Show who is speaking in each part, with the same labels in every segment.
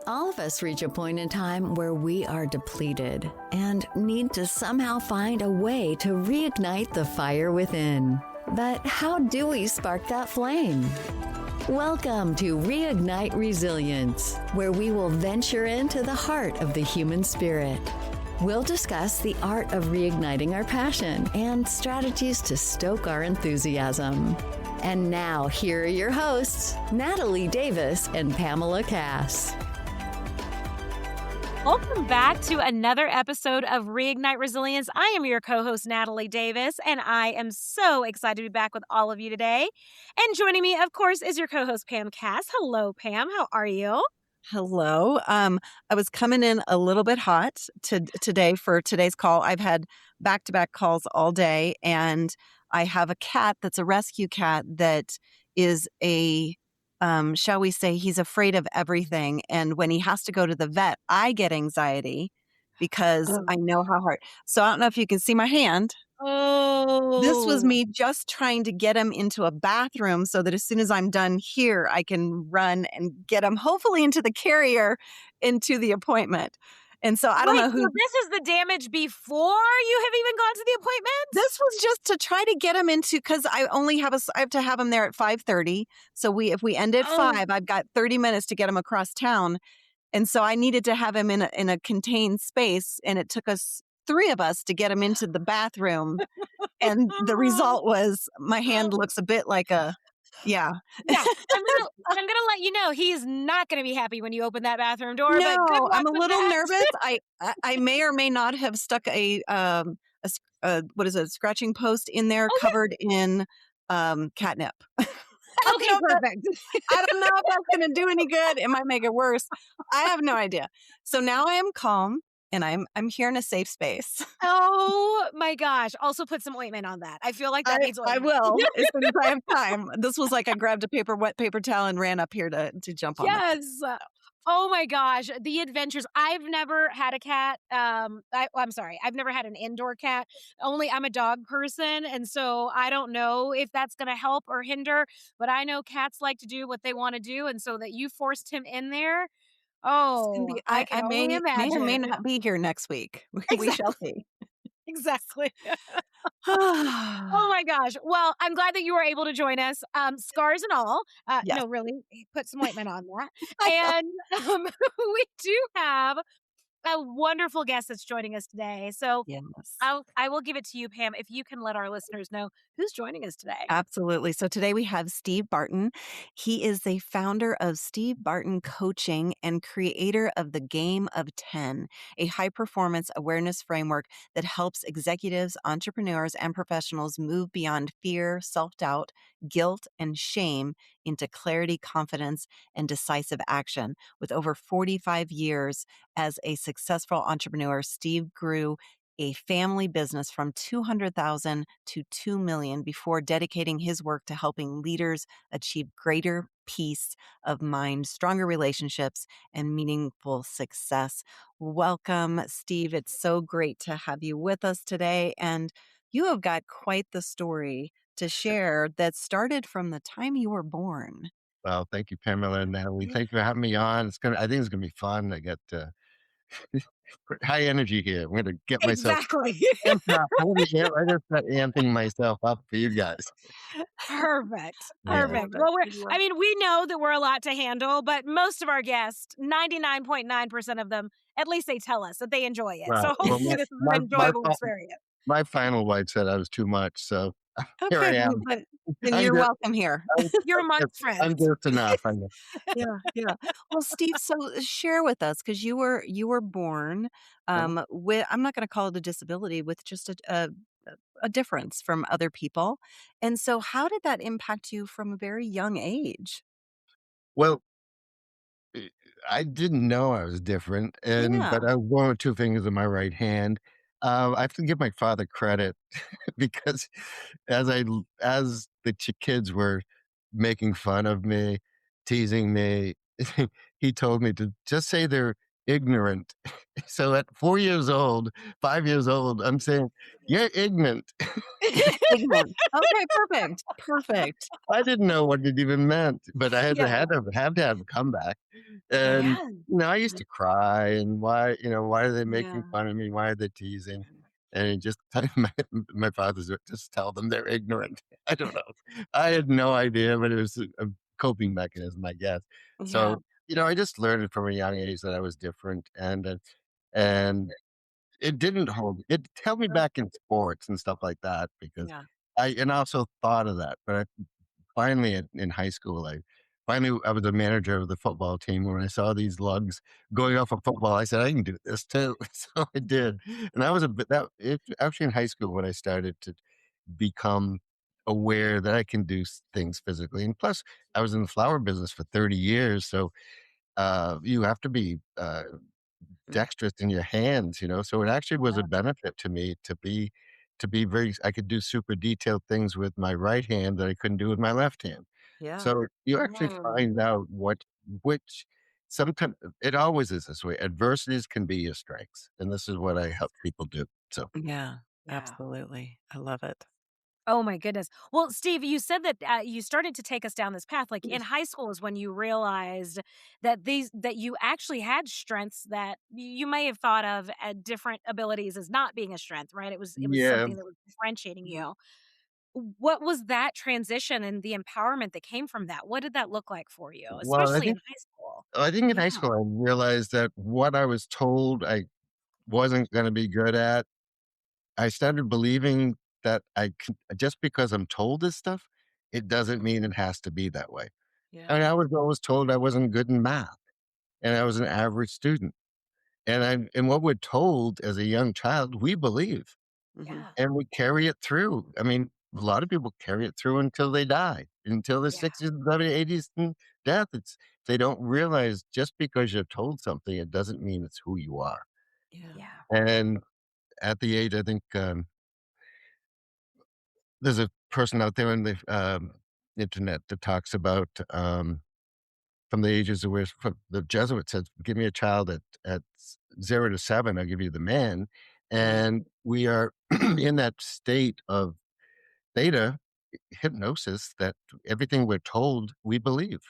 Speaker 1: All of us reach a point in time where we are depleted and need to somehow find a way to reignite the fire within. But how do we spark that flame? Welcome to Reignite Resilience, where we will venture into the heart of the human spirit. We'll discuss the art of reigniting our passion and strategies to stoke our enthusiasm. And now, here are your hosts, Natalie Davis and Pamela Cass.
Speaker 2: Welcome back to another episode of Reignite Resilience. I am your co-host, Natalie Davis, and I am so excited to be back with all of you today. And joining me, of course, is your co-host, Pam Cass. Hello, Pam. How are you?
Speaker 3: Hello. I was coming in a little bit hot today for today's call. I've had back-to-back calls all day, and I have a cat that's a rescue cat that is shall we say, he's afraid of everything. And when he has to go to the vet, I get anxiety because I know how hard. So I don't know if you can see my hand. This was me just trying to get him into a bathroom so that as soon as I'm done here, I can run and get him hopefully into the carrier into the appointment. And so I don't know who.
Speaker 2: So this is the damage before you have even gone to the appointment?
Speaker 3: This was just to try to get him into, because I have to have him there at 5:30. So if we end at 5, I've got 30 minutes to get him across town. And so I needed to have him in a contained space, and it took us 3 of us to get him into the bathroom. And the result was my hand looks a bit like a, yeah.
Speaker 2: I'm gonna let you know he's not gonna be happy when you open that bathroom door.
Speaker 3: No,
Speaker 2: but good luck
Speaker 3: I'm a
Speaker 2: with
Speaker 3: little
Speaker 2: that.
Speaker 3: nervous. I may or may not have stuck a scratching post in there covered in catnip.
Speaker 2: Okay, perfect.
Speaker 3: I don't know if that's going to do any good. It might make it worse. I have no idea. So now I am calm and I'm here in a safe space.
Speaker 2: Oh my gosh. Also put some ointment on that. I feel like that needs ointment.
Speaker 3: I will as soon as I have time. This was like I grabbed a wet paper towel and ran up here to jump on it.
Speaker 2: Yes. Oh my gosh. The adventures. I've never had a cat. I'm sorry. I've never had an indoor cat. I'm a dog person. And so I don't know if that's going to help or hinder, but I know cats like to do what they want to do. And so that you forced him in there. Oh,
Speaker 3: Cindy,
Speaker 2: I can only
Speaker 3: may
Speaker 2: imagine.
Speaker 3: or may not be here next week. We shall see.
Speaker 2: Exactly. Oh my gosh. Well, I'm glad that you were able to join us. Scars and all.
Speaker 3: Yes.
Speaker 2: No, really, put some ointment on that. And we do have a wonderful guest that's joining us today. So
Speaker 3: Yes.
Speaker 2: I will give it to you, Pam, if you can let our listeners know who's joining us today.
Speaker 3: Absolutely. So today we have Steve Barton. He is the founder of Steve Barton Coaching and creator of the Game of 10, a high-performance awareness framework that helps executives, entrepreneurs, and professionals move beyond fear, self-doubt, guilt, and shame into clarity, confidence, and decisive action. With over 45 years as a successful entrepreneur, Steve grew a family business from 200,000 to 2 million before dedicating his work to helping leaders achieve greater peace of mind, stronger relationships, and meaningful success. Welcome, Steve. It's so great to have you with us today. And you have got quite the story to share that started from the time you were born.
Speaker 4: Well, thank you, Pamela and Natalie. Thank you for having me on. I think it's gonna be fun. I get high energy here. I'm gonna get myself
Speaker 2: Exactly.
Speaker 4: amped up. I'm gonna start amping myself up for you guys.
Speaker 2: Perfect.
Speaker 4: Yeah.
Speaker 2: Perfect. Well, we know that we're a lot to handle, but most of our guests, 99.9% of them, at least they tell us that they enjoy it.
Speaker 4: Right.
Speaker 2: So
Speaker 4: Well,
Speaker 2: hopefully this is an enjoyable experience.
Speaker 4: My final wife said I was too much, so here I am.
Speaker 3: Then
Speaker 4: I'm
Speaker 3: you're
Speaker 4: good.
Speaker 3: welcome here.
Speaker 2: You're amongst friends.
Speaker 4: I'm just enough. I know.
Speaker 3: Yeah. Well, Steve, so share with us, because you were born with, I'm not going to call it a disability, with just a difference from other people. And so how did that impact you from a very young age?
Speaker 4: Well, I didn't know I was different, but I was born with 2 fingers in my right hand. I have to give my father credit because as the kids were making fun of me, teasing me, he told me to just say ignorant. So at 4 years old, 5 years old, I'm saying, "You're ignorant."
Speaker 3: Ignorant. Okay, perfect. Perfect.
Speaker 4: I didn't know what it even meant, but I
Speaker 2: Yeah.
Speaker 4: had to have a comeback. And,
Speaker 2: Yeah.
Speaker 4: I used to cry and why are they making
Speaker 3: Yeah.
Speaker 4: fun of me? Why are they teasing? And just my father's just tell them they're ignorant. I don't know. I had no idea, but it was a coping mechanism, I guess.
Speaker 3: Yeah.
Speaker 4: So, I just learned from a young age that I was different and it didn't hold it held me back in sports and stuff like that because
Speaker 3: Yeah.
Speaker 4: I also thought of that, but I finally in high school, I was a manager of the football team. When I saw these lugs going off of football, I said, "I can do this too." So I did, and that was a bit that it actually in high school when I started to become aware that I can do things physically, and plus I was in the flower business for 30 years, so you have to be
Speaker 3: Mm.
Speaker 4: dexterous in your hands, so it actually was a
Speaker 3: Yeah.
Speaker 4: benefit to me to be very I could do super detailed things with my right hand that I couldn't do with my left hand.
Speaker 3: Yeah.
Speaker 4: So you actually
Speaker 3: Mm.
Speaker 4: find out which sometimes it always is this way. Adversities can be your strengths, and this is what I help people do. So
Speaker 3: Yeah.
Speaker 2: Yeah.
Speaker 3: Absolutely. I love it.
Speaker 2: Oh my goodness. Well, Steve, you said that you started to take us down this path. Like in high school is when you realized that you actually had strengths that you may have thought of at different abilities as not being a strength, right? It was
Speaker 4: yeah,
Speaker 2: something that was differentiating
Speaker 3: Mhm.
Speaker 2: you. What was that transition and the empowerment that came from that? What did that look like for you,
Speaker 4: well,
Speaker 2: especially in high school?
Speaker 4: I think in
Speaker 2: Yeah.
Speaker 4: high school I realized that what I was told I wasn't going to be good at, I started believing that just because I'm told this stuff, it doesn't mean it has to be that way. I
Speaker 3: Yeah.
Speaker 4: mean, I was always told I wasn't good in math and I was an average student. And what we're told as a young child, we believe
Speaker 3: Mhm.
Speaker 2: Yeah.
Speaker 4: and we carry it through. I mean, a lot of people carry it through until they die, until their
Speaker 2: Yeah.
Speaker 4: 60s, 70s, 80s and death. They don't realize just because you're told something, it doesn't mean it's who you are.
Speaker 3: Yeah.
Speaker 2: Yeah.
Speaker 4: And at the age, I think there's a person out there on the internet that talks about from the ages of where the Jesuit says, "Give me a child at 0 to 7, I'll give you the man."
Speaker 3: Mm.
Speaker 4: And we are in that state of theta hypnosis that everything we're told we believe,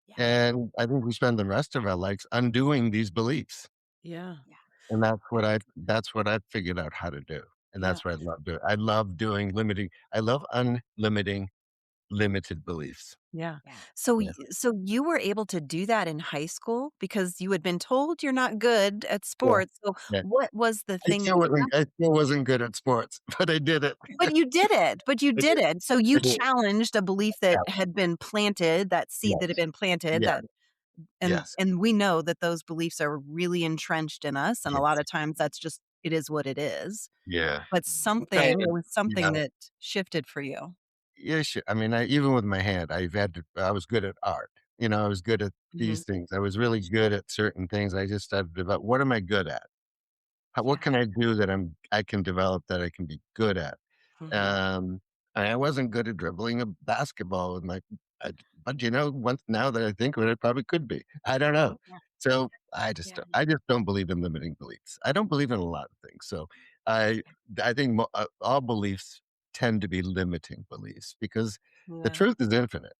Speaker 2: Yeah.
Speaker 4: and I think we spend the rest of our lives undoing these beliefs,
Speaker 3: Yeah.
Speaker 2: Yeah.
Speaker 4: and that's what I've figured out how to do, and
Speaker 3: Yeah.
Speaker 4: that's what I love doing. I love unlimiting limited beliefs.
Speaker 3: Yeah.
Speaker 2: Yeah.
Speaker 4: Yeah.
Speaker 3: So you were able to do that in high school because you had been told you're not good at
Speaker 4: Yeah.
Speaker 3: sports. So
Speaker 4: Yeah.
Speaker 3: what was the
Speaker 4: I
Speaker 3: thing that
Speaker 4: still
Speaker 3: you
Speaker 4: wasn't I still wasn't good at sports, but I did it.
Speaker 3: but you did it, but you
Speaker 4: I
Speaker 3: did
Speaker 4: did.
Speaker 3: it. So
Speaker 4: I
Speaker 3: you
Speaker 4: did.
Speaker 3: challenged a belief that
Speaker 4: Yeah.
Speaker 3: had been planted, that seed that had
Speaker 4: Yes.
Speaker 3: been planted,
Speaker 4: Yeah.
Speaker 3: that
Speaker 4: Yes.
Speaker 3: and we know that those beliefs are really entrenched in us, and a lot
Speaker 4: Yes.
Speaker 3: of times that's just it is what it is.
Speaker 4: Yeah.
Speaker 3: But
Speaker 4: Okay.
Speaker 3: something there was
Speaker 4: Yeah.
Speaker 3: something that shifted for you.
Speaker 4: Yeah, sure. I mean, even with my hand, I was good at art. I was good at
Speaker 3: Mhm.
Speaker 4: these things. I was really good at certain things. I just started to develop, what am I good at? What
Speaker 2: Yeah.
Speaker 4: can I do that I can develop that I can be good at?
Speaker 3: Mhm.
Speaker 4: Um, I wasn't good at dribbling a basketball with I, but once now that I think of it, I probably could be. I don't know.
Speaker 2: Yeah.
Speaker 4: So
Speaker 2: Yeah.
Speaker 4: I just don't believe in limiting beliefs. I don't believe in a lot of things. So I, I think all beliefs tend to be limiting beliefs because the
Speaker 3: Yeah.
Speaker 4: truth is infinite.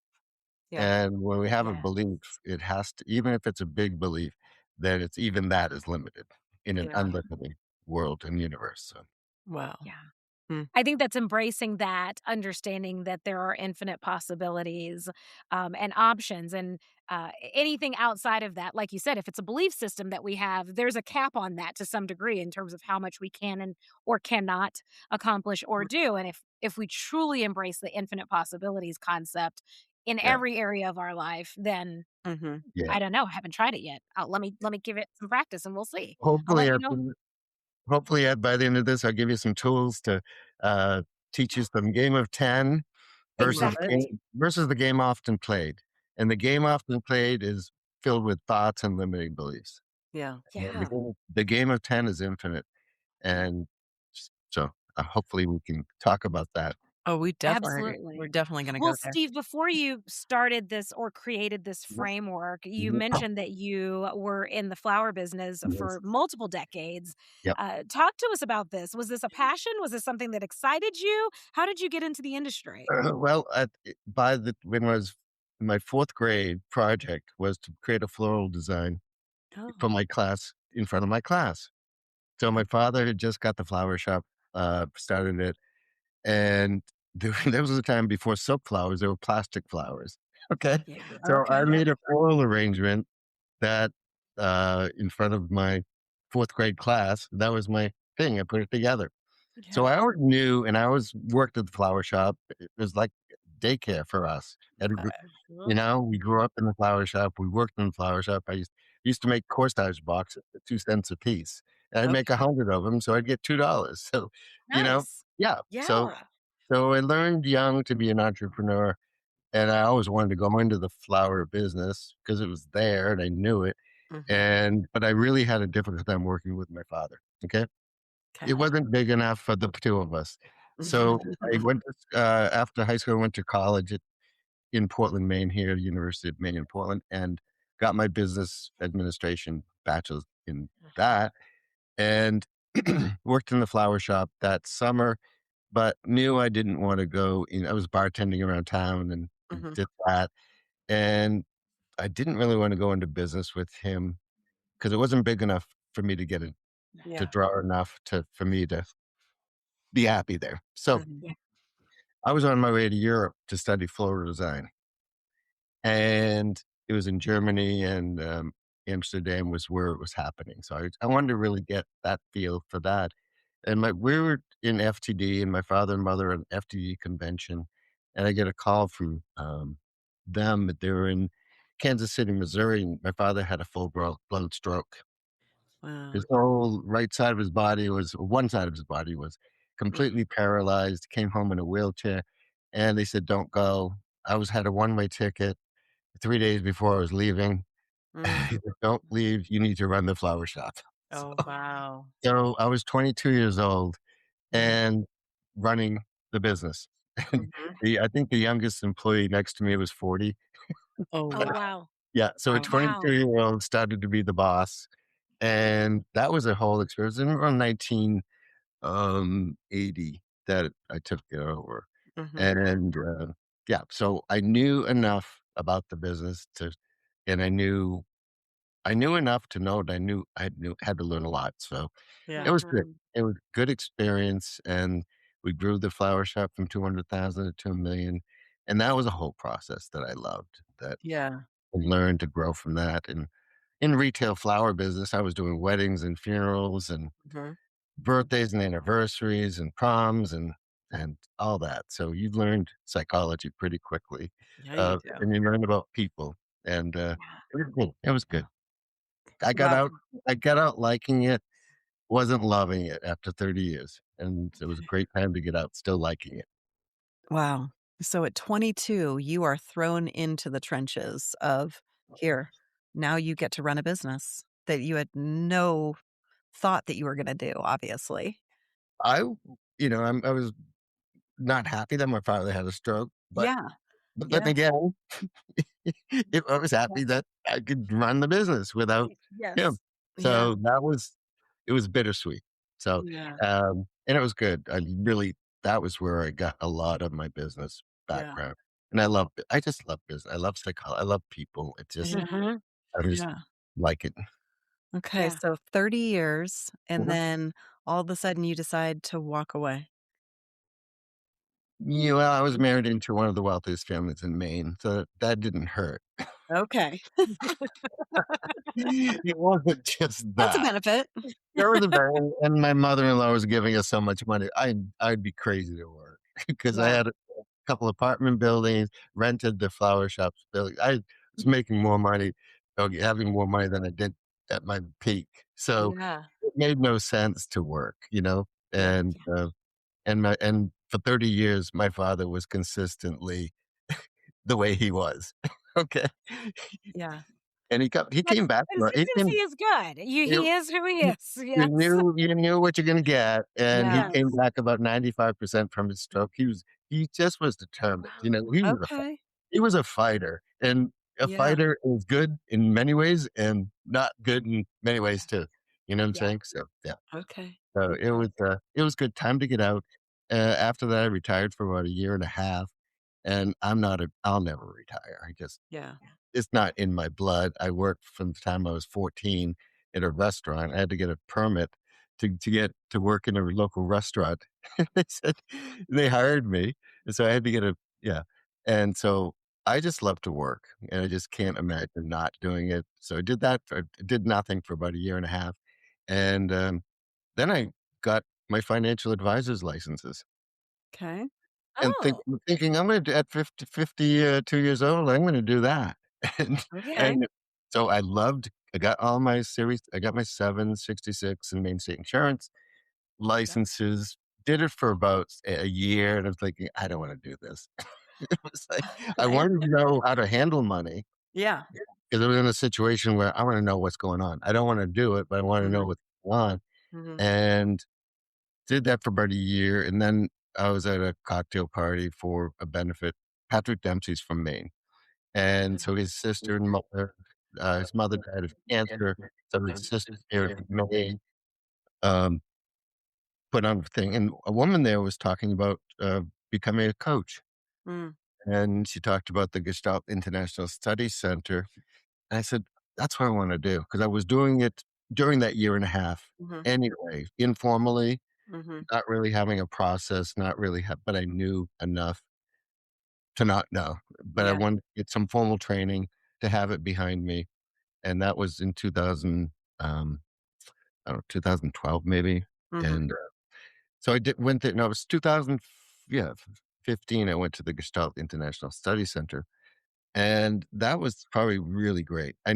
Speaker 3: Yeah.
Speaker 4: And when we have a
Speaker 2: Yeah.
Speaker 4: belief, it has to, even if it's a big belief, then it's even that is limited in an
Speaker 3: Yeah.
Speaker 4: unlimited world and universe. So
Speaker 3: Wow.
Speaker 2: Yeah.
Speaker 3: Mm.
Speaker 2: I think that's embracing that, understanding that there are infinite possibilities, and options, and anything outside of that, like you said, if it's a belief system that we have, there's a cap on that to some degree in terms of how much we can and or cannot accomplish or do. And if we truly embrace the infinite possibilities concept in
Speaker 4: yeah,
Speaker 2: every area of our life, then
Speaker 3: Mhm.
Speaker 4: yeah.
Speaker 2: I don't know. I haven't tried it yet. Let me give it some practice, and we'll see. I'll
Speaker 4: Hopefully,
Speaker 2: let you
Speaker 4: I
Speaker 2: know.
Speaker 4: by the end of this, I'll give you some tools to uh, teach you some game of 10
Speaker 3: Love it.
Speaker 2: Exactly.
Speaker 4: versus the game often played. And the game often played is filled with thoughts and limiting beliefs.
Speaker 3: Yeah.
Speaker 4: And
Speaker 2: Yeah.
Speaker 4: the game of 10 is infinite.
Speaker 3: Yeah.
Speaker 4: And so hopefully we can talk about that.
Speaker 3: Oh, we're
Speaker 2: Absolutely.
Speaker 3: definitely gonna
Speaker 2: Well,
Speaker 3: go there.
Speaker 2: Steve, before you started this or created this
Speaker 4: Mhm,
Speaker 2: framework, you
Speaker 4: mhm.
Speaker 2: mentioned that you were in the flower business
Speaker 4: Yes.
Speaker 2: for multiple decades.
Speaker 4: Yep.
Speaker 2: Talk to us about this. Was this a passion? Was this something that excited you? How did you get into the industry?
Speaker 4: Well, by the when I was my 4th grade project was to create a floral design for
Speaker 2: Oh,
Speaker 4: my class in front of my class. So my father had just got the flower shop, started it, and there was a time before silk flowers, there were plastic flowers, okay?
Speaker 2: yeah.
Speaker 4: So I
Speaker 3: Okay.
Speaker 4: made a floral arrangement that, in front of my 4th grade class, that was my thing, I put it together. So
Speaker 3: Yeah.
Speaker 4: I always knew and I always worked at the flower shop, it was like daycare for us, and
Speaker 2: Cool.
Speaker 4: we grew up in the flower shop, we worked in the flower shop, I used to make cornstarch boxes at 2 cents a piece, and I'd make
Speaker 3: Okay.
Speaker 4: 100 of them, so I'd get $2. So, you know
Speaker 2: Nice.
Speaker 4: yeah, so
Speaker 2: Yeah.
Speaker 4: so I learned young to be an entrepreneur, and I always wanted to go into the flower business because it was there and I knew it,
Speaker 3: Mhm.
Speaker 4: but I really had a difficult time working with my father, okay? It
Speaker 3: 'Kay.
Speaker 4: wasn't big enough for the 2 of us. So, I went to after high school, I went to college in Portland, Maine here, University of Maine in Portland, and got my business administration bachelor's in
Speaker 3: Mhm.
Speaker 4: that, and worked in the flower shop that summer, but knew I didn't wanna go in I was bartending around town and
Speaker 3: Mhm.
Speaker 4: did that, and I didn't really wanna go into business with him because it wasn't big enough for me to get it to
Speaker 3: Yeah.
Speaker 4: draw enough to for me to be happy there. So,
Speaker 3: Mhm.
Speaker 2: Yeah.
Speaker 4: I was on my way to Europe to study floral design, and it was in Germany, and, Amsterdam was where it was happening, so I wanted to really get that feel for that, and we were in FTD, and my father and mother at an FTD convention, and I get a call from, them. They were in Kansas City, Missouri, and my father had a full blown stroke.
Speaker 3: Wow.
Speaker 4: His whole right side of his body was one side of his body was
Speaker 3: Mhm.
Speaker 4: completely paralyzed, came home in a wheelchair, and they said, "Don't go." I had a one-way ticket 3 days before I was leaving. He
Speaker 3: Mm.
Speaker 4: said, "Don't leave, you need to run the flower shop."
Speaker 3: Oh, wow.
Speaker 4: So I was 22 years old
Speaker 3: Yeah.
Speaker 4: and running the business. And
Speaker 3: Mhm.
Speaker 4: I think the youngest employee next to me was 40.
Speaker 3: Oh,
Speaker 2: Oh,
Speaker 3: wow.
Speaker 2: wow.
Speaker 4: Yeah, so a
Speaker 3: Wow.
Speaker 2: Wow.
Speaker 4: 22-year-old started to be the boss, and that was a whole experience. In around 80 that I took it over.
Speaker 3: Mhm.
Speaker 4: And, yeah, so I knew enough about the business and I knew enough to know that I knew had to learn a lot, so it
Speaker 3: Yeah.
Speaker 4: was good.
Speaker 2: Mhm.
Speaker 4: It was good experience, and we grew the flower shop from 200,000 to 2,000,000, and that was a whole process that I loved, that
Speaker 3: Yeah.
Speaker 4: I learned to grow from that, and in retail flower business, I was doing weddings and funerals and
Speaker 3: Mhm.
Speaker 4: birthdays and anniversaries and proms and all that. So you learned psychology pretty quickly,
Speaker 3: Yeah, you do.
Speaker 4: and you learned about people, and,
Speaker 2: Yeah.
Speaker 4: it was good. It was good. I got
Speaker 3: Wow.
Speaker 4: out I got out liking it, wasn't loving it after 30 years, and it was a great time to get out still liking it.
Speaker 3: Wow. So at 22, you are thrown into the trenches of, "Here, now you get to run a business that you had no thought that you were gonna do, obviously."
Speaker 4: I I was not happy that my father had a stroke,
Speaker 3: Yeah.
Speaker 4: but then
Speaker 3: Yeah.
Speaker 4: again, I was happy that I could run the business without him.
Speaker 3: Yes. Yeah.
Speaker 4: So it was bittersweet. So,
Speaker 3: Yeah.
Speaker 4: and it was good. That was where I got a lot of my business
Speaker 3: Yeah.
Speaker 4: background. And I just love business. I love psychology. I love people.
Speaker 3: Yeah.
Speaker 2: Mhm.
Speaker 4: I just
Speaker 3: Yeah.
Speaker 4: like it.
Speaker 3: Okay,
Speaker 2: Yeah.
Speaker 3: so 30 years, and
Speaker 4: Mhm.
Speaker 3: then all of a sudden you decide to walk away.
Speaker 4: Yeah, well, I was married into one of the wealthiest families in Maine, so that didn't hurt.
Speaker 3: Okay.
Speaker 4: It wasn't just
Speaker 3: That's a
Speaker 4: that.
Speaker 3: benefit.
Speaker 4: There was a bang, and my mother-in-law was giving us so much money. I'd be crazy to work because I
Speaker 3: Yeah.
Speaker 4: had a couple apartment buildings, rented the flower shops building. I was making more money, having more money than I did at my peak. So
Speaker 3: Yeah.
Speaker 4: it made no sense to work,
Speaker 3: Yeah.
Speaker 4: and, and for 30 years, my father was consistently the way he was. Okay?
Speaker 3: Yeah.
Speaker 4: And he
Speaker 2: But
Speaker 4: came back he
Speaker 2: consistency
Speaker 4: came
Speaker 2: is good. He is who he
Speaker 4: You
Speaker 2: is. Yes.
Speaker 4: you knew what you're gonna get, and he
Speaker 3: Yeah.
Speaker 4: came
Speaker 2: Yes.
Speaker 4: back about 95% from his stroke. he just was determined, you know,
Speaker 3: Okay.
Speaker 4: he was a fighter, and a
Speaker 3: Yeah.
Speaker 4: fighter is good in many ways and not good in many ways too. You know what I'm
Speaker 2: Yeah.
Speaker 4: saying? So, yeah.
Speaker 3: Okay.
Speaker 4: So
Speaker 3: Okay.
Speaker 4: it was good time to get out. After that, I retired for about a year and a half, and I'll never retire. I just
Speaker 3: Yeah.
Speaker 4: it's not in my blood. I worked from the time I was 14 at a restaurant. I had to get a permit to get to work in a local restaurant. They said they hired me, and so I had to get a yeah. And so I just love to work, and I just can't imagine not doing it. So I did that. I did nothing for about a year and a half, and then I got my financial advisor's licenses.
Speaker 3: Okay.
Speaker 4: And
Speaker 2: Oh,
Speaker 4: thinking I'm gonna do at 2 years old, I'm gonna do that. And
Speaker 3: Okay.
Speaker 4: and so I got all my series I got my 766 and Main State Insurance
Speaker 2: yep.
Speaker 4: licenses, did it for about a year, and I was thinking, "I don't wanna do this." It was like, I
Speaker 3: Okay.
Speaker 4: wanted to know how to handle money
Speaker 3: Yeah.
Speaker 4: because I was in a situation where I wanna know what's going on. I don't wanna do it, but I wanna know
Speaker 3: Mhm.
Speaker 4: what's going on,
Speaker 3: Mhm.
Speaker 4: and did that for about a year, and then I was at a cocktail party for a benefit. Patrick Dempsey's from Maine, and so his mother died of cancer, so his sister here from Maine, um, put on a thing, and a woman there was talking about, becoming a coach,
Speaker 3: Mm.
Speaker 4: and she talked about the Gestalt International Study Center, and I said, "That's what I wanna do," do because I was doing it during that year and a half
Speaker 3: Mhm.
Speaker 4: anyway, informally,
Speaker 3: Mhm.
Speaker 4: not really having a process, not really but I knew enough to not know, but I
Speaker 3: Yeah.
Speaker 4: wanted to get some formal training to have it behind me, and that was in 2012 maybe,
Speaker 3: Mhm.
Speaker 4: and, so I did went there no, it was 2000 yeah, 15, I went to the Gestalt International Study Center, and that was probably really great. I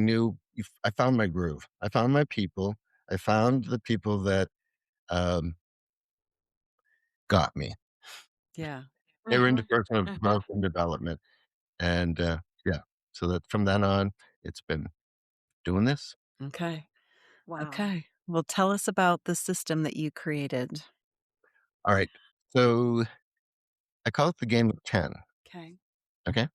Speaker 4: found my groove. I found my people. I found the people that, um, got me.
Speaker 3: Yeah.
Speaker 4: They were
Speaker 2: Mhm.
Speaker 4: into personal
Speaker 2: Mhm.
Speaker 4: growth and development. And, yeah, so that from then on, it's been doing this.
Speaker 3: Okay.
Speaker 2: Wow.
Speaker 3: Okay. Well, tell us about the system that you created.
Speaker 4: All right. So I call it the game of 10.
Speaker 3: Okay.
Speaker 4: Okay.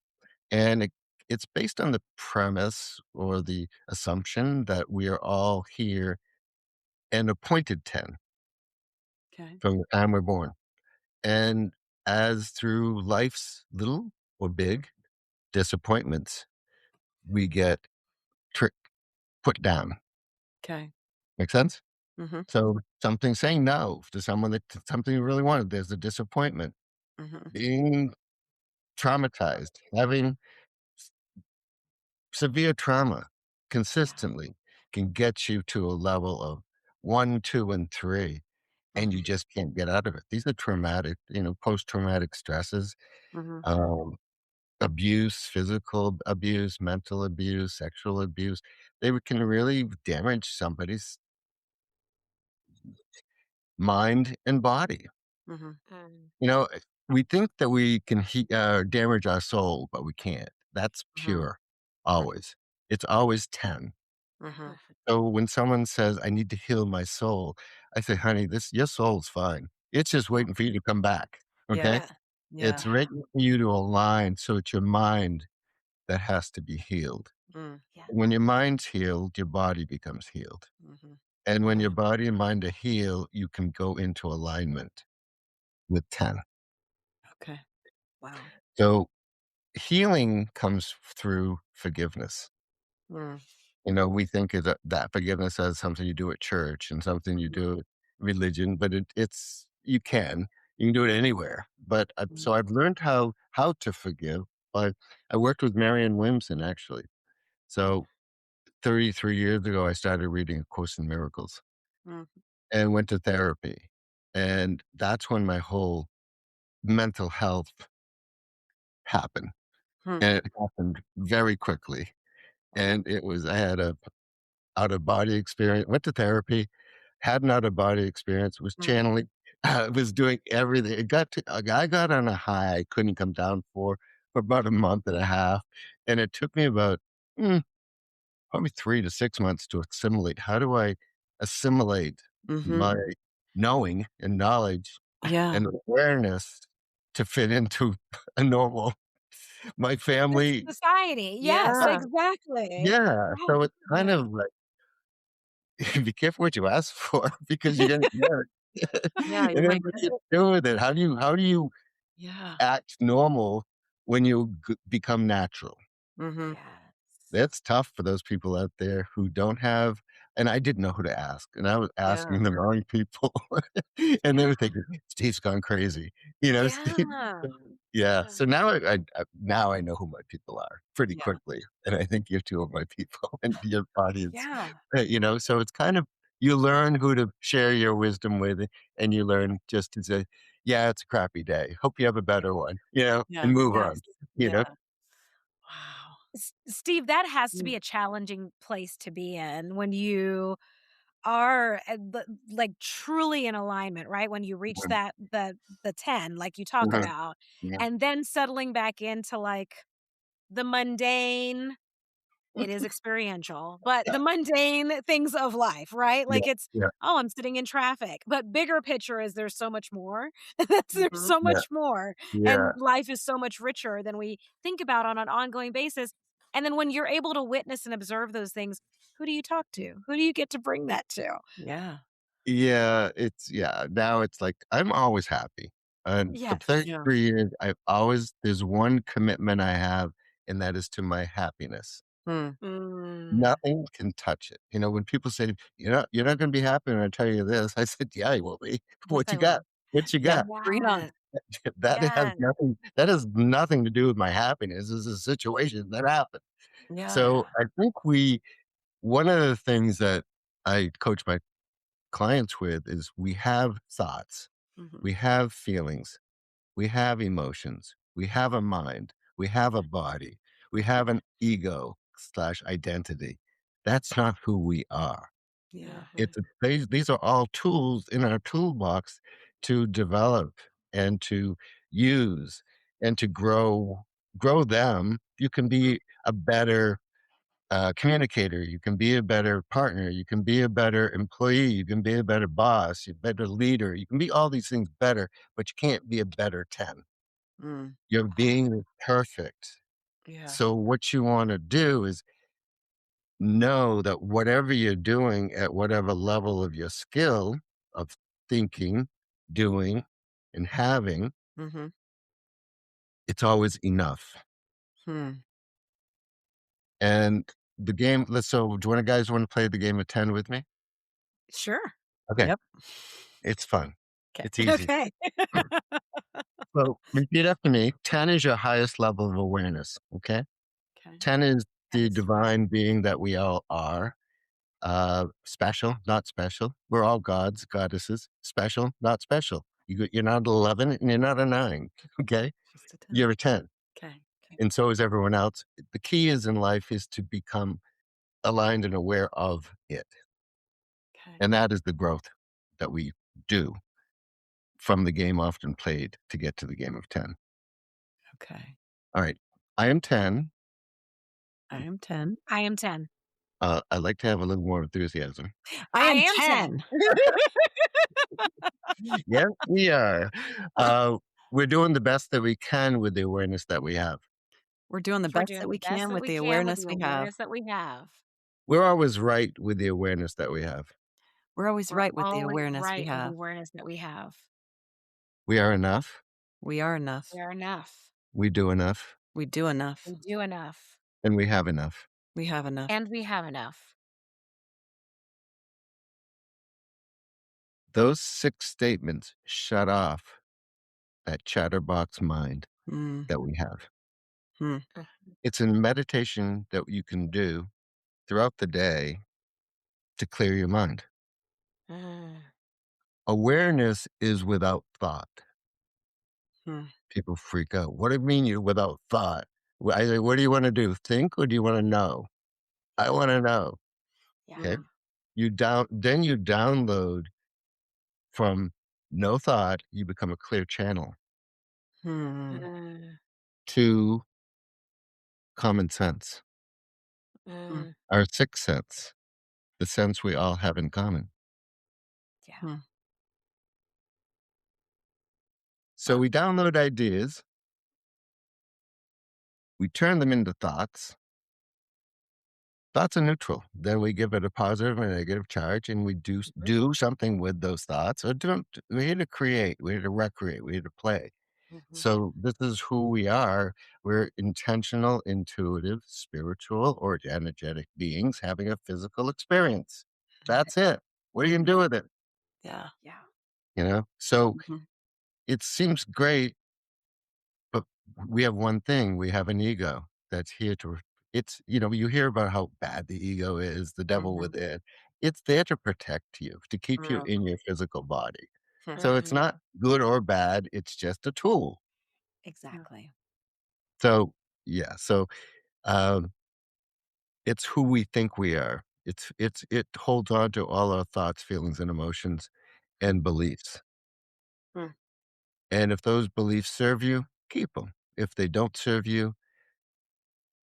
Speaker 4: And it's based on the premise or the assumption that we are all here and appointed 10
Speaker 3: Okay.
Speaker 4: from the time we're born. And as through life's little or big disappointments, we get trick put down.
Speaker 3: Okay.
Speaker 4: Make sense?
Speaker 3: Mhm.
Speaker 4: So something saying no to someone that something you really wanted, there's a disappointment.
Speaker 3: Mhm.
Speaker 4: Being traumatized, having s severe trauma
Speaker 2: Yeah.
Speaker 4: consistently can get you to a level of 1, 2, and 3, and you
Speaker 3: Mhm.
Speaker 4: just can't get out of it. These are traumatic, post-traumatic stresses,
Speaker 3: Mhm.
Speaker 4: um, abuse, physical abuse, mental abuse, sexual abuse. Can really damage somebody's mind and body.
Speaker 3: Mhm.
Speaker 2: Mm.
Speaker 4: You know, we think that we can damage our soul, but we can't. That's
Speaker 3: Mhm.
Speaker 4: pure,
Speaker 3: Mhm.
Speaker 4: always. It's always 10.
Speaker 3: Mhm.
Speaker 4: So when someone says, "I need to heal my soul," I say, "Honey, this your soul's fine. It's just
Speaker 3: Yeah.
Speaker 4: waiting for you to come back." Okay?
Speaker 3: Yeah.
Speaker 4: It's
Speaker 3: Yeah.
Speaker 2: Yeah.
Speaker 4: waiting for you to align, so it's your mind that has to be healed.
Speaker 3: Mm.
Speaker 2: Yeah.
Speaker 4: When your mind's healed, your body becomes healed.
Speaker 3: Mhm.
Speaker 4: And when your
Speaker 3: Yeah.
Speaker 4: body and mind are healed, you can go into alignment with 10.
Speaker 3: Okay. Wow.
Speaker 4: So healing comes through forgiveness.
Speaker 3: Mm.
Speaker 4: We think of that forgiveness as something you do at church and something you
Speaker 3: Mhm.
Speaker 4: do at religion, but you can do it anywhere. But
Speaker 3: Mhm.
Speaker 4: so I've learned how to forgive. I worked with Marianne Williamson actually. So 33 years ago, I started reading A Course in Miracles
Speaker 3: Mm.
Speaker 4: and went to therapy, and that's when my whole mental health happened,
Speaker 3: Hmm.
Speaker 4: and it happened very quickly.
Speaker 3: Wow.
Speaker 4: And I had a out of body experience, went to therapy, had an out of body experience, was
Speaker 3: Mm.
Speaker 4: channeling, was doing everything. I got on a high I couldn't come down for about a month and a half. And it took me about probably 3 to 6 months to assimilate. How do I assimilate
Speaker 3: Mhm.
Speaker 4: my knowing and knowledge
Speaker 3: Yeah.
Speaker 4: and awareness to fit into a normal my
Speaker 2: This
Speaker 4: family.
Speaker 2: society. Yes,
Speaker 3: Yeah.
Speaker 2: exactly.
Speaker 4: Yeah,
Speaker 2: Wow.
Speaker 4: so it's kind
Speaker 2: Yeah.
Speaker 4: of like, be careful what you ask for because you're gonna get it.
Speaker 3: Yeah, you
Speaker 4: And then
Speaker 3: might
Speaker 4: what
Speaker 3: get
Speaker 4: do you
Speaker 3: it.
Speaker 4: do with it? How do you
Speaker 3: Yeah.
Speaker 4: act normal when you become natural?
Speaker 3: Mhm.
Speaker 2: Yes.
Speaker 4: That's tough for those people out there who don't have, and I didn't know who to ask, and I was
Speaker 3: Yeah.
Speaker 4: asking the wrong people, and they
Speaker 2: Yeah.
Speaker 4: were thinking, "Steve's gone crazy," you know, Steve.
Speaker 2: Yeah.
Speaker 4: Yeah,
Speaker 2: Yeah.
Speaker 4: so now I now I know who my people are pretty
Speaker 3: Yeah.
Speaker 4: quickly, and I think you're 2 of my people and your audience,
Speaker 2: Yeah.
Speaker 4: so it's kind of, you learn who to share your wisdom with, and you learn just to say, "Yeah, it's a crappy day. Hope you have a better one,"
Speaker 3: Yeah.
Speaker 4: and move
Speaker 3: Yes.
Speaker 4: on, you know?
Speaker 3: Yeah. Wow.
Speaker 2: Steve, that has to
Speaker 3: Mm.
Speaker 2: be a challenging place to be in when you are like truly in alignment, right? When you reach
Speaker 4: Mhm,
Speaker 2: that the 10 like you talk
Speaker 4: mhm,
Speaker 2: about,
Speaker 4: yeah,
Speaker 2: and then settling back into like the mundane. It is experiential, but the mundane things of life, right?
Speaker 4: yeah,
Speaker 2: Like it's,
Speaker 4: yeah,
Speaker 2: "Oh, I'm sitting in traffic." But bigger picture is there's so much more. There's
Speaker 3: Mhm.
Speaker 2: so
Speaker 4: yeah,
Speaker 2: much more,
Speaker 4: yeah.
Speaker 2: and life is so much richer than we think about on an ongoing basis. And then when you're able to witness and observe those things, who do you talk to? Who do you get to bring that to?
Speaker 3: Yeah.
Speaker 4: Yeah, now it's like, I'm always happy, and for
Speaker 2: Yes.
Speaker 3: Yeah.
Speaker 4: 33 years, there's one commitment I have, and that is to my happiness.
Speaker 3: Mm.
Speaker 2: Mm,
Speaker 4: Nothing can touch it. When people say, "You're not gonna be happy when I tell you this," I said, "Yeah, I will be.
Speaker 2: yes,
Speaker 4: What
Speaker 2: I
Speaker 4: you got?
Speaker 2: will.
Speaker 4: What you
Speaker 3: Yeah.
Speaker 4: got?"
Speaker 3: Bring it on.
Speaker 2: Yes,
Speaker 4: Has
Speaker 2: yes.
Speaker 4: nothing to do with my happiness. This is a situation that happened.
Speaker 3: Yeah.
Speaker 4: So,
Speaker 2: Yeah.
Speaker 4: I think one of the things that I coach my clients with is, we have thoughts,
Speaker 3: Mhm.
Speaker 4: we have feelings, we have emotions, we have a mind, we have a body, we have an ego slash identity. That's not who we are.
Speaker 3: Yeah.
Speaker 2: Mhm.
Speaker 4: These are all tools in our toolbox to develop and to use and to grow them. You can be a better communicator. You can be a better partner. You can be a better employee. You can be a better boss, a better leader. You can be all these things better, but you can't be a better 10.
Speaker 3: Mm.
Speaker 4: Your being is perfect.
Speaker 3: Yeah.
Speaker 4: So, what you want to do is know that whatever you're doing at whatever level of your skill of thinking, doing, and having,
Speaker 3: Mhm.
Speaker 4: it's always enough.
Speaker 3: Hmm.
Speaker 4: And the game, do you want guys want to play the game of 10 with me?
Speaker 2: Sure.
Speaker 4: Okay.
Speaker 3: Yep.
Speaker 4: It's fun.
Speaker 3: Okay.
Speaker 4: It's easy.
Speaker 2: Okay.
Speaker 4: So repeat after me. 10 is your highest level of awareness. Okay.
Speaker 3: Okay.
Speaker 4: 10 is
Speaker 2: That
Speaker 4: the
Speaker 2: is fun.
Speaker 4: divine being that we all are. Special, not special. We're all gods, goddesses. Special, not special. You're not 11 and you're not a 9. Okay.
Speaker 3: Just a 10.
Speaker 4: You're a 10.
Speaker 3: Okay. Okay.
Speaker 4: And so is everyone else. The key is in life is to become aligned and aware of it.
Speaker 3: Okay.
Speaker 4: And that is the growth that we do from the game often played to get to the game of 10.
Speaker 3: Okay.
Speaker 4: All right. I am 10.
Speaker 3: I am 10.
Speaker 2: I am 10.
Speaker 4: I'd like to have a little more enthusiasm.
Speaker 3: I
Speaker 2: I
Speaker 3: am
Speaker 2: am 10.
Speaker 3: 10.
Speaker 4: Yes, we are. Uh, we're doing the best that we can with the awareness that we have.
Speaker 3: We're doing the
Speaker 2: We're
Speaker 3: best that
Speaker 2: doing the
Speaker 3: we
Speaker 2: best
Speaker 3: can
Speaker 2: that
Speaker 3: with
Speaker 2: we
Speaker 3: the
Speaker 2: can with
Speaker 3: awareness
Speaker 2: the
Speaker 3: we have.
Speaker 2: awareness that we have.
Speaker 4: We're always right with the awareness that we have.
Speaker 3: We're always
Speaker 2: We're
Speaker 3: right with the
Speaker 2: always
Speaker 3: awareness we
Speaker 2: right with the
Speaker 3: have.
Speaker 2: awareness that we have.
Speaker 4: We are enough.
Speaker 3: We are enough.
Speaker 2: We are enough.
Speaker 4: We do enough.
Speaker 3: We do enough.
Speaker 2: We do enough.
Speaker 4: And we have enough.
Speaker 3: We have enough.
Speaker 2: And we have enough.
Speaker 4: Those 6 statements shut off that chatterbox mind
Speaker 3: Mm.
Speaker 4: that we have.
Speaker 3: Hmm.
Speaker 2: Mhm.
Speaker 4: It's a meditation that you can do throughout the day to clear your mind.
Speaker 2: Mm.
Speaker 4: Awareness is without thought.
Speaker 3: Hmm.
Speaker 4: People freak out. What do you mean you're without thought? I say, what do you want to do? Think or do you want to know? I want to know.
Speaker 2: Yeah.
Speaker 4: Okay.
Speaker 3: Mm.
Speaker 4: Then you download from no thought, you become a clear channel
Speaker 3: Hmm.
Speaker 2: Mm.
Speaker 4: to common sense,
Speaker 3: Hmm.
Speaker 2: Mm.
Speaker 4: our sixth sense, the sense we all have in common.
Speaker 2: Yeah.
Speaker 3: Hmm.
Speaker 4: So we download ideas, we turn them into thoughts. Thoughts are neutral. Then we give it a positive and a negative charge, and we
Speaker 5: Mhm.
Speaker 4: do something with those thoughts. Or don't. We're here to create. We're here to recreate. We're here to play.
Speaker 5: Mhm.
Speaker 4: So this is who we are. We're intentional, intuitive, spiritual, or energetic beings having a physical experience. That's it. What are you gonna do
Speaker 5: Mhm.
Speaker 4: with it?
Speaker 5: Yeah.
Speaker 2: Yeah.
Speaker 4: So
Speaker 5: Mhm.
Speaker 4: it seems great, but we have one thing. We have an ego that's here to. It's you hear about how bad the ego is, the devil
Speaker 5: Mhm.
Speaker 4: within. It's there to protect you, to keep you
Speaker 5: Yeah.
Speaker 4: in your physical body. So it's
Speaker 2: Mhm.
Speaker 4: not good or bad. It's just a tool.
Speaker 5: Yeah.
Speaker 2: Exactly.
Speaker 4: So yeah. So um, it's who we think we are. It holds on to all our thoughts, feelings, and emotions and beliefs.
Speaker 5: Mm.
Speaker 4: And if those beliefs serve you, keep them. If they don't serve you,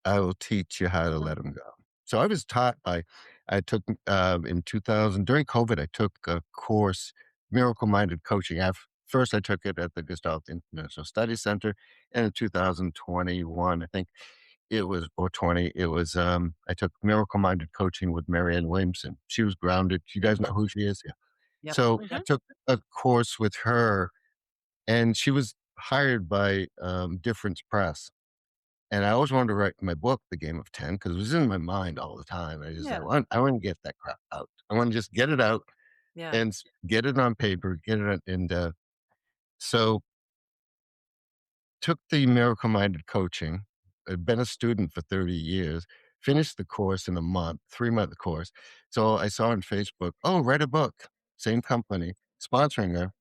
Speaker 4: I will teach you how to let them go. So I was taught I took in 2000 during COVID. I took a course, Miracle Minded Coaching. First, I took it at the Gestalt International Studies Center, and in 2021, I think it was, or 20, it was, I took Miracle Minded Coaching with Marianne Williamson. She was grounded. You guys know who she is? Yeah.
Speaker 5: Yep.
Speaker 4: So I
Speaker 2: Mhm.
Speaker 4: took a course with her, and she was hired by Difference Press. And I always wanted to write my book, The Game of 10, because it was in my mind all the time.
Speaker 5: Yeah.
Speaker 4: I want to get that crap out. I want to just get it out
Speaker 5: Yeah.
Speaker 4: and get it on paper, get it on, so took the Miracle Minded Coaching. I'd been a student for 30 years, finished the course in a month, 3-month course. So I saw on Facebook, oh, write a book, same company sponsoring her.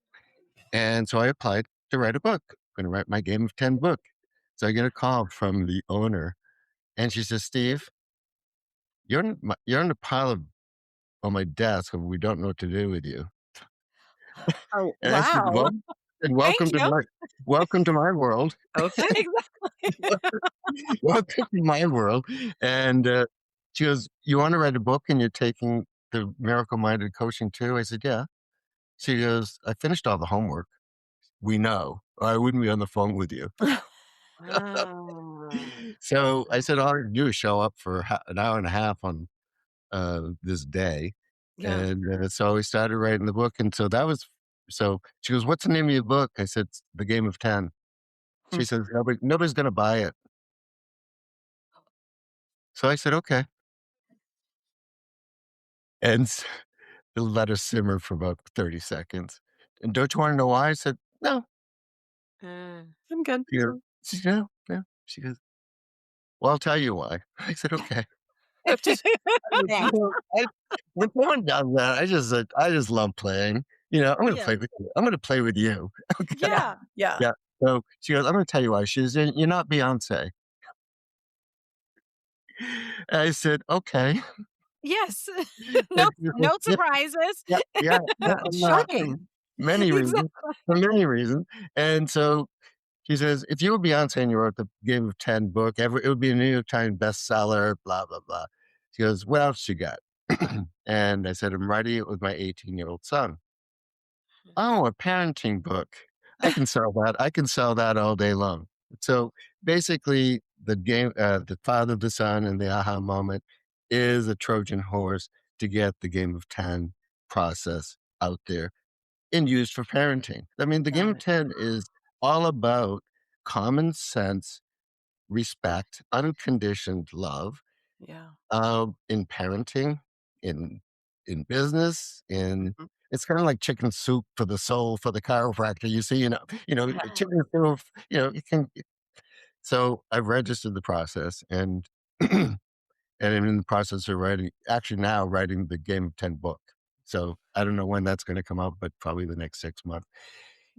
Speaker 4: And so I applied to write a book. I'm going to write my Game of 10 book. So I get a call from the owner, and she says, Steve, you're on the pile on my desk, and we don't know what to do with you.
Speaker 5: Oh,
Speaker 4: And I said,
Speaker 5: wow.
Speaker 2: Thank you.
Speaker 4: welcome to my world.
Speaker 5: Okay.
Speaker 2: Exactly.
Speaker 4: Welcome to my world. And she goes, you want to write a book and you're taking the Miracle Minded Coaching too? I said, yeah. She goes, I finished all the homework. We know, or I wouldn't be on the phone with you.
Speaker 5: Wow.
Speaker 4: So I said, all I have to do is show up for an hour and a half on this day.
Speaker 5: Yeah.
Speaker 4: And so we started writing the book. And so so she goes, what's the name of your book? I said, "It's The Game of 10.
Speaker 5: Hmm.
Speaker 4: She says, nobody's going to buy it. So I said, okay. And the let her simmer for about 30 seconds. And don't you want to know why? I said, no.
Speaker 5: I'm good.
Speaker 4: She goes, no, no. She goes, well, I'll tell you why. I said, okay. I've just,
Speaker 5: Thanks.
Speaker 4: when someone does that, I just love playing. I'm going to
Speaker 5: Yeah.
Speaker 4: play with you. I'm going to play with you. Okay.
Speaker 5: Yeah. Yeah.
Speaker 4: Yeah. So she goes, I'm going to tell you why. She says, you're not Beyonce. And I said, okay.
Speaker 2: Yes. No
Speaker 4: And she goes,
Speaker 2: no surprises.
Speaker 4: yeah, yeah, yeah,
Speaker 5: Yeah.
Speaker 4: I'm not.
Speaker 5: Shocking.
Speaker 4: Many reasons.
Speaker 2: Exactly.
Speaker 4: For many reasons. And so she says, if you were Beyonce and you wrote the Game of 10 book, it would be a New York Times bestseller, blah, blah, blah. She goes, what else you got? And I said, I'm writing it with my 18-year-old son. Oh, a parenting book. I can sell that. I can sell that all day long. So basically, the father, the son, and the aha moment is a Trojan horse to get the Game of 10 process out there and used for parenting. I mean, the Game
Speaker 5: Got
Speaker 4: of
Speaker 5: it.
Speaker 4: 10 is all about common sense, respect, unconditioned love
Speaker 5: Yeah.
Speaker 4: in parenting, in business, in
Speaker 5: Mhm.
Speaker 4: it's kind of like chicken soup for the soul for the chiropractor. You see, chicken soup. You can. So I've registered the process, and and I'm in the process of actually now writing the Game of 10 book. So I don't know when that's going to come out, but probably the next 6 months.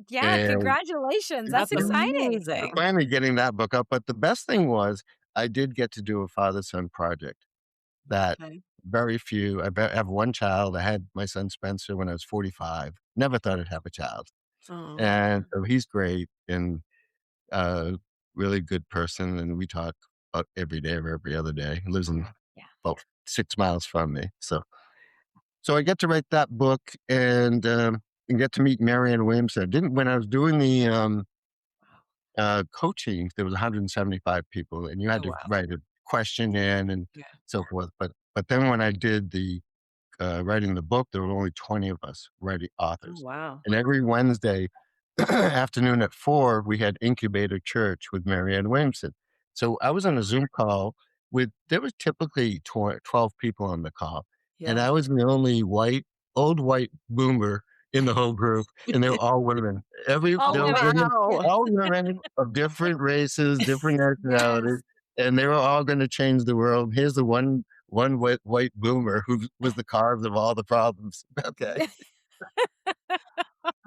Speaker 2: Yeah,
Speaker 4: And
Speaker 2: congratulations. That's
Speaker 5: That's
Speaker 2: exciting.
Speaker 4: we're
Speaker 5: amazing.
Speaker 4: finally getting that book up. But the best thing was I did get to do a father-son project that
Speaker 5: Okay.
Speaker 4: very few. I have one child. I had my son Spencer when I was 45. Never thought I'd have a child,
Speaker 5: Oh.
Speaker 4: and so he's great and really good person. And we talk about every day or every other day. He lives in
Speaker 2: Yeah.
Speaker 4: about 6 miles from me, so I get to write that book, and and get to meet Marianne Williamson. Didn't when I was doing the coaching, there was 175 people, and you had
Speaker 5: Oh,
Speaker 4: to
Speaker 5: wow.
Speaker 4: write a question in and
Speaker 5: Yeah.
Speaker 4: so forth. But then when I did the writing the book, there were only 20 of us writing
Speaker 5: Oh,
Speaker 4: authors,
Speaker 5: wow.
Speaker 4: and every Wednesday afternoon at 4, we had Incubator Church with Marianne Williamson. So I was on a Zoom call with there was typically 12 people on the call, and
Speaker 5: Yeah.
Speaker 4: I was the only old white boomer in the whole group, and they were all women.
Speaker 2: All
Speaker 4: There were
Speaker 2: women.
Speaker 4: women,
Speaker 5: Wow.
Speaker 4: all women of different races, different nationalities,
Speaker 2: Yes.
Speaker 4: and they were all gonna change the world. Here's the one white boomer who was the cause of all the problems. Okay.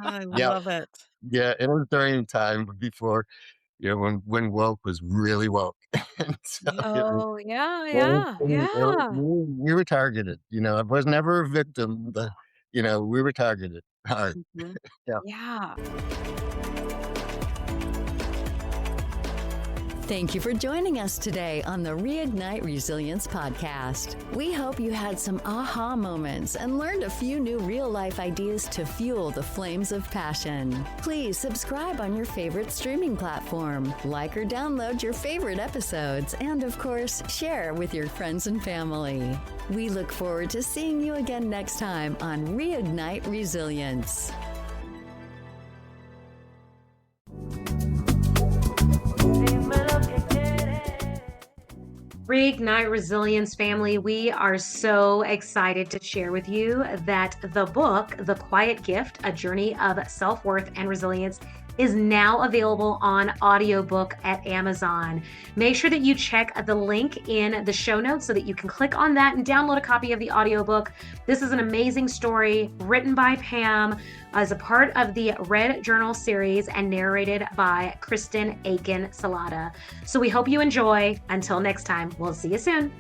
Speaker 5: I
Speaker 4: Yeah.
Speaker 5: love it.
Speaker 4: Yeah, it was during a time before, when woke was really woke. And so
Speaker 5: Yeah.
Speaker 4: it was
Speaker 2: Oh, yeah,
Speaker 4: well,
Speaker 2: yeah, yeah.
Speaker 4: we were targeted, I was never a victim, but, we were targeted hard.
Speaker 5: Mhm.
Speaker 4: Yeah.
Speaker 2: Yeah.
Speaker 1: Thank you for joining us today on the Reignite Resilience podcast. We hope you had some aha moments and learned a few new real-life ideas to fuel the flames of passion. Please subscribe on your favorite streaming platform, like or download your favorite episodes, and of course, share with your friends and family. We look forward to seeing you again next time on Reignite Resilience.
Speaker 6: Reignite Resilience family, we are so excited to share with you that the book, The Quiet Gift, A Journey of Self-Worth and Resilience, is now available on audiobook at Amazon. Make sure that you check the link in the show notes so that you can click on that and download a copy of the audiobook. This is an amazing story written by Pam as a part of the Red Journal series and narrated by Kristen Aiken Salata. So we hope you enjoy. Until next time, we'll see you soon.